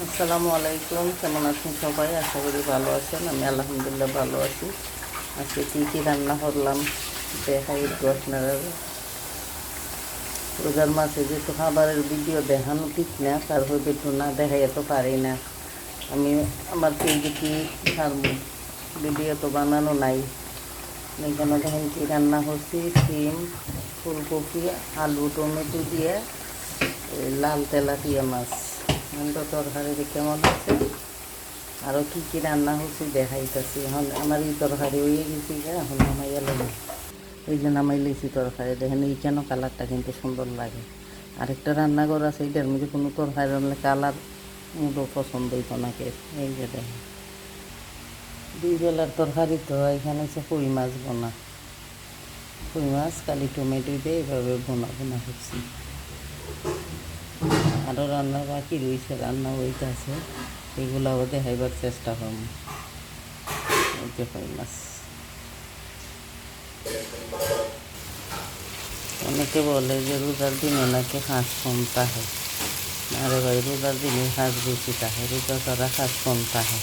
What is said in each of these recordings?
আসসালামু আলাইকুম, কেমন আছেন সবাই? আশা করি ভালো আছেন। আমি আলহামদুলিল্লাহ ভালো আছি। আজকে কী কী রান্না করলাম দেখাই একটু আপনারা। রোজার মাসে যেহেতু খাবারের ভিডিও দেখানো ঠিক না, তারপর একটু না দেখাই তো পারি না। আমি আমার পেজে কি ছাড়বো, ভিডিও তো বানানো নাই। এখানে দেখেন কী রান্না করছি, সিম, ফুলকপি, আলু, টমেটো দিয়ে লাল তেলাপিয়া মাছ। তো তরকারি কেমন আছে, আরও কী কী রান্না হচ্ছে দেখাইতেছি। এখন আমার এই তরকারি হয়ে গেছি, এখন নামাইয়া লাগে এই যে নামাই লেছি তরকারি। দেখেন এই কেন কালারটা কিন্তু সুন্দর লাগে। আরেকটা রান্নাঘর আছে, এইটার মধ্যে কোনো তরকারি রান্না কালার মুডও পছন্দ হইতো নাকি। এই যে দেখেন দুই বেলার তরকারি। তো এখানে হচ্ছে কই মাছ বোনা, কই মাছ কালি টমেটো দিয়ে এইভাবে বোনা বোনা করছি। আরও রান্না বাকি রয়েছে, রান্না হইতেছে, এগুলাও দেখাইবার চেষ্টা করব। এই যে কই মাছ, অনেকে বলে যে রোজার দিনে নাকি হাঁস কম থাকে। আরে ভাই, রোজার দিনে হাঁস বেশি থাকে, রোজা ছাড়া হাঁস কম থাকে।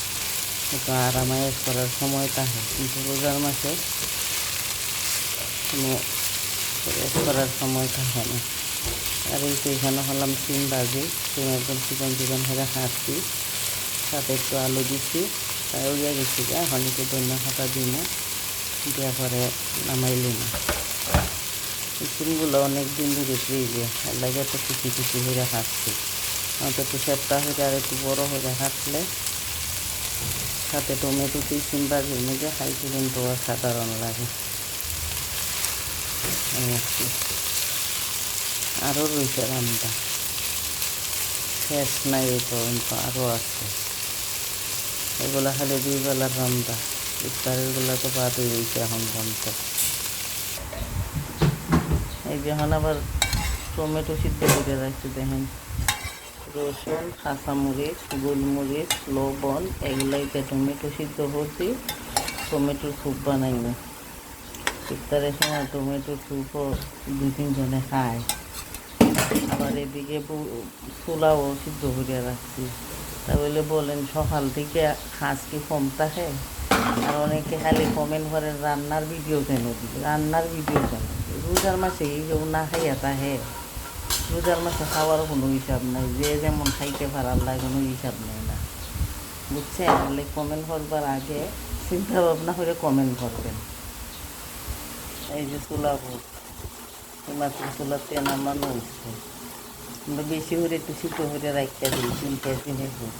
কিন্তু আরামায়াত করার সময় থাকে, কিন্তু রোজার মাসে কোনো রেস্ট করার সময় থাকে না। আর এই তো এখানে হলাম সিম ভাজি, সিম একদম চিকন চিকন করে কাটছি, সাথে একটু আলু দিচ্ছি, তাই উড়িয়া গেছি। এখন একটু ধনিয়া পাতা দিন, দেওয়া পরে নামাইলি না। সিমগুলো অনেক দিন ধরে ফ্রিজে, এর লাগে তো কুচি কুচি হয়ে খাচ্ছি। হয়তো একটু সেপ্টা হয়ে আর একটু বড়ো হয়ে কাটলে, সাথে টমেটো দিয়ে সিম ভাজির মধ্যে খাইতে কিন্তু অসাধারণ লাগে। আরও রয়েছে রান্না, শেষ নাই এই পর্যন্ত, আরও আছে। এগুলা খালি দুই বেলার রান্না, ইফতারেরগুলো তো বাদই রয়েছে এখন পর্যন্ত। এই যে এখন আবার টমেটো সিদ্ধ করে রাখছি। দেখেন রসুন, কাঁচামরিচ, গোলমরিচ, লবণ এগুলাইতে টমেটো সিদ্ধ করছি, টমেটোর স্যুপ বানাইব। ইফতারের সময় টমেটোর স্যুপও দুই তিনজনে খায়। আবার এদিকে ছোলাও সিদ্ধ করে রাখছি। তাহলে বলেন সকাল থেকে হাঁস কি কম থাকে? আর অনেকে খালি কমেন্ট করে রান্নার ভিডিও কেন দিবে, রান্নার ভিডিও কেন? রোজার মাসে কেউ না খাইয়া তাহে? রোজার মাসে খাওয়ারও কোনো হিসাব নাই, যে যেমন খাইতে পারার লাগে কোনো হিসাব নেই না, বুঝছেন? তাহলে কমেন্ট করবার আগে চিন্তা ভাবনা করে কমেন্ট করবেন। এই যে ছোলাবো এইমাত্র ছোলাতে নামানো হচ্ছে, আমরা বেশি করে একটু সিদ্ধ করে রাখতে দিই, 3-4 দিনের হোক।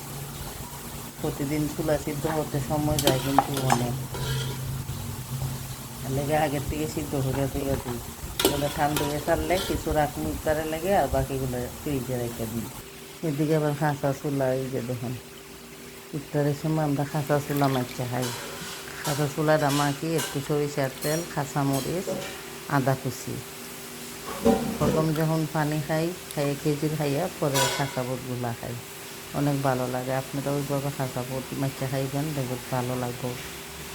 প্রতিদিন ছোলা সিদ্ধ হতে সময় যায় কিন্তু অনেক, লেগে আগের থেকে সিদ্ধ করে দিয়ে দিই। এগুলো ঠান্ডা হয়ে ছাড়লে কিছু রাখুন ইফতারে লেগে, আর বাকিগুলো ফ্রিজে রেখে দিই। এদিকে আবার কাঁচা ছোলা, এই যে দেখেন ইফতারের সময় আমরা কাঁচা ছোলা মাখতে খাই। কাঁচা ছোলাটা মাখি একটু সরিষার তেল, কাঁচামরিচ, আদা কুচি। প্রথম যখন পানি খাই, খাইয়ে খেজুর খাইয়া পরে কাঁচা বুটগুলা খাই, অনেক ভালো লাগে। আপনারা ওইভাবে কাঁচা বুট মাখতে খাইবেন, দেখবেন ভালো লাগবে।